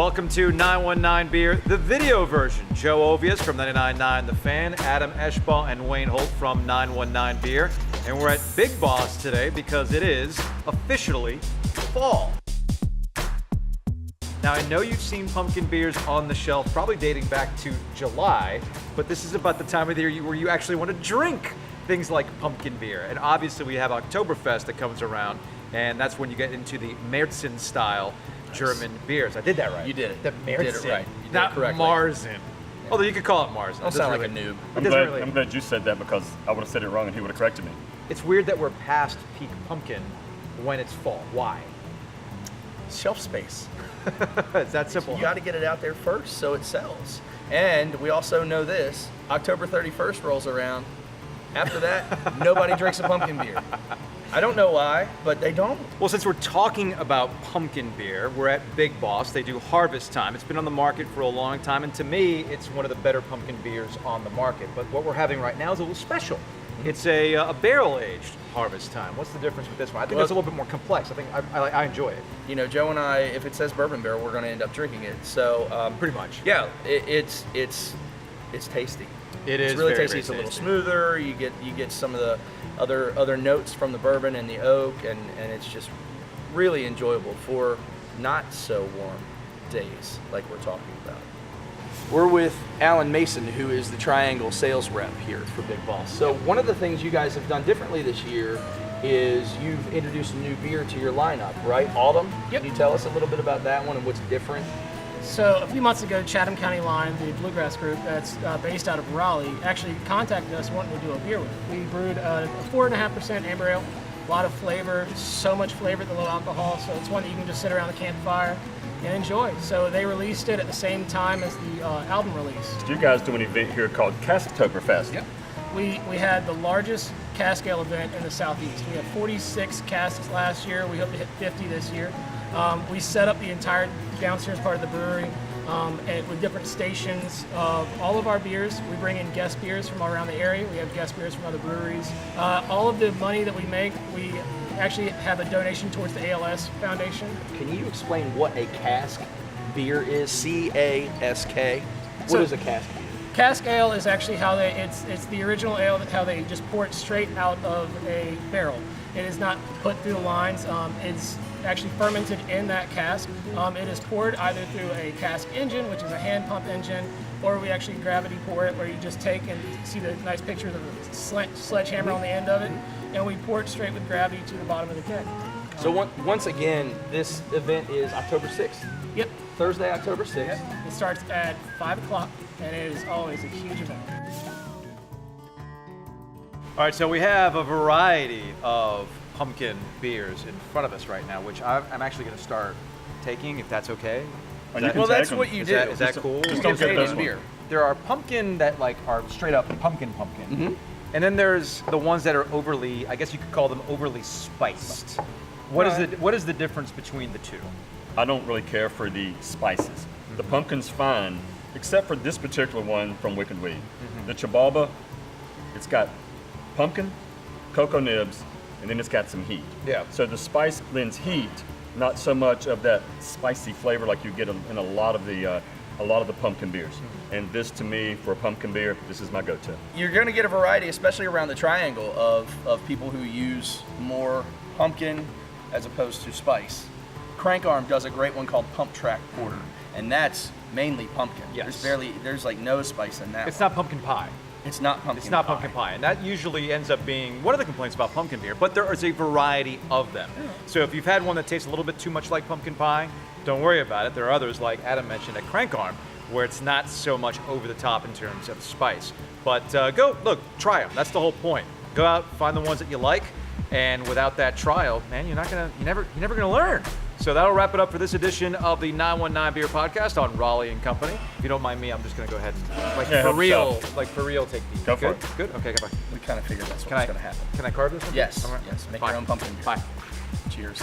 Welcome to 919 Beer, the video version. Joe Ovius from 99.9 The Fan, Adam Eschball, and Wayne Holt from 919 Beer. And we're at Big Boss today because it is officially fall. Now, I know you've seen pumpkin beers on the shelf, probably dating back to July, but this is about the time of the year where you actually want to drink things like pumpkin beer. And obviously we have Octoberfest that comes around, and that's when you get into the Märzens style German beers. I did that right. You did it. The Märzens. You did it right. You did Not it correctly. Märzens. Yeah. Although you could call it Märzens. Don't sound like a noob. I'm glad you said that because I would have said it wrong and he would have corrected me. It's weird that we're past peak pumpkin when it's fall. Why? Shelf space. It's that simple. You got to get it out there first so it sells. And we also know this, October 31st rolls around. After that, nobody drinks a pumpkin beer. I don't know why, but they don't. Well, since we're talking about pumpkin beer, we're at Big Boss. They do Harvest Time. It's been on the market for a long time, and to me, it's one of the better pumpkin beers on the market. But what we're having right now is a little special. It's a barrel-aged Harvest Time. What's the difference with this one? I think it's a little bit more complex. I think I enjoy it. You know, Joe and I, if it says bourbon barrel, we're going to end up drinking it. So pretty much. Yeah, it's tasty. It's really very, tasty. It's a little tasty. smoother. You get some of the other notes from the bourbon and the oak, and it's just really enjoyable for not so warm days like we're talking about. We're with Alan Mason, who is the Triangle sales rep here for Big Boss. So one of the things you guys have done differently this year is you've introduced a new beer to your lineup, right? Autumn? Yep. Can you tell us a little bit about that one and what's different? So a few months ago, Chatham County Line, the bluegrass group that's based out of Raleigh, actually contacted us wanting to do a beer with it. We brewed a 4.5% amber ale, a lot of flavor, so much flavor at the low alcohol, so it's one that you can just sit around the campfire and enjoy. So they released it at the same time as the album release. You guys do an event here called Octoberfests. Yep. We had the largest cask ale event in the Southeast. We had 46 casks last year. We hope to hit 50 this year. We set up the entire downstairs part of the brewery and with different stations of all of our beers. We bring in guest beers from all around the area. We have guest beers from other breweries. All of the money that we make, we actually have a donation towards the ALS Foundation. Can you explain what a cask beer is? C-A-S-K. What is a cask beer? Cask ale is actually how it's the original ale, how they just pour it straight out of a barrel. It is not put through the lines. It's actually fermented in that cask. It is poured either through a cask engine, which is a hand pump engine, or we actually gravity pour it, where you just take and see the nice pictures of the sledgehammer on the end of it, and we pour it straight with gravity to the bottom of the keg. So once again, this event is October 6th. Yep. Thursday, October 6th. Yep. It starts at 5 o'clock, and it is always a huge event. All right, so we have a variety of pumpkin beers in front of us right now, which I'm actually going to start taking, if that's okay. Well, that's what you do. Is that cool? Just don't get this one. There are pumpkin that are straight up pumpkin. Mm-hmm. And then there's the ones that are overly, I guess you could call them overly spiced. What is the difference between the two? I don't really care for the spices. The pumpkin's fine, except for this particular one from Wicked Weed. The Chibalba, it's got pumpkin, cocoa nibs, and then it's got some heat. Yeah. So the spice lends heat, not so much of that spicy flavor like you get in a lot of the pumpkin beers. And this, to me, for a pumpkin beer, this is my go-to. You're going to get a variety, especially around the Triangle, of people who use more pumpkin as opposed to spice. Crank Arm does a great one called Pump Track Porter, and that's mainly pumpkin. Yes. There's like no spice in that. It's not pumpkin pie. It's not pumpkin. It's not pumpkin pie, and that usually ends up being one of the complaints about pumpkin beer, but there is a variety of them. So if you've had one that tastes a little bit too much like pumpkin pie, don't worry about it. There are others, like Adam mentioned at Crank Arm, where it's not so much over the top in terms of spice. But try them. That's the whole point. Go out, find the ones that you like, and without that trial, man, you're never gonna learn. So that'll wrap it up for this edition of the 919 Beer Podcast on Raleigh and Company. If you don't mind me, I'm just gonna go ahead and for real take these. Go for Good? it. Good? Okay, goodbye. We kind of figured that's what's going to happen. Can I carve this one? Yes. All right. Yes. Make Bye. your own pumpkin beer. Bye. Cheers.